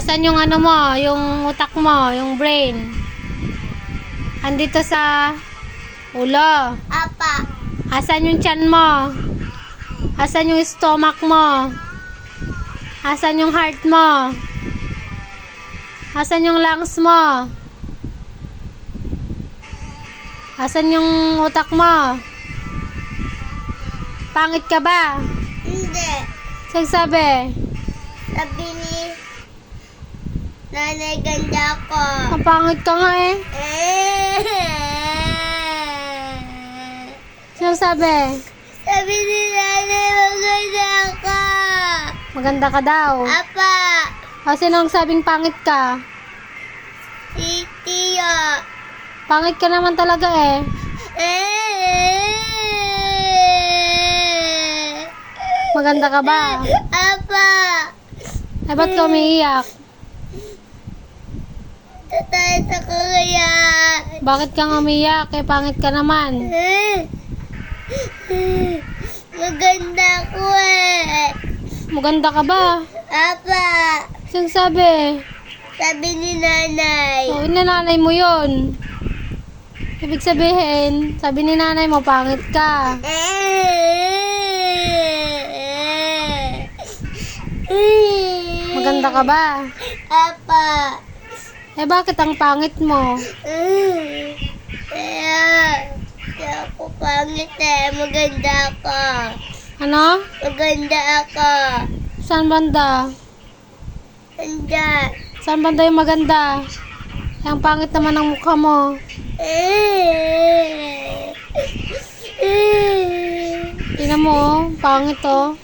Asan yung ano mo, yung utak mo, yung brain? Andito sa ulo. Apa. Asan yung tiyan mo? Asan yung stomach mo? Asan yung heart mo? Asan yung lungs mo? Asan yung utak mo? Pangit ka ba? Hindi. Sabi. Sabi ni Nanay, ganda ko. Ang pangit ka nga eh. Sabi. Sabi ni Nanay, maganda ka. Maganda ka daw. Apa. Kasi nung sabing pangit ka. Si Tio. Pangit ka naman talaga eh. Maganda ka ba? Apa. Eh, ba't ka umiiyak? Tatay sa kaya. Bakit ka umiiyak? Eh, pangit ka naman. Maganda ko eh. Maganda ka ba? Apa. Siyang sabi. Sabi ni Nanay. Oh, inananay mo yun. Ibig sabihin, sabi ni nanay mo, pangit ka. Maganda ka ba? Apa. Eh, bakit ang pangit mo? Kaya, di ako pangit eh. Maganda ako. Ano? Maganda ako. Saan banda? Handa. Saan banda yung maganda? Ang pangit naman ang mukha mo. Tingnan mo, oh. Pangit oh.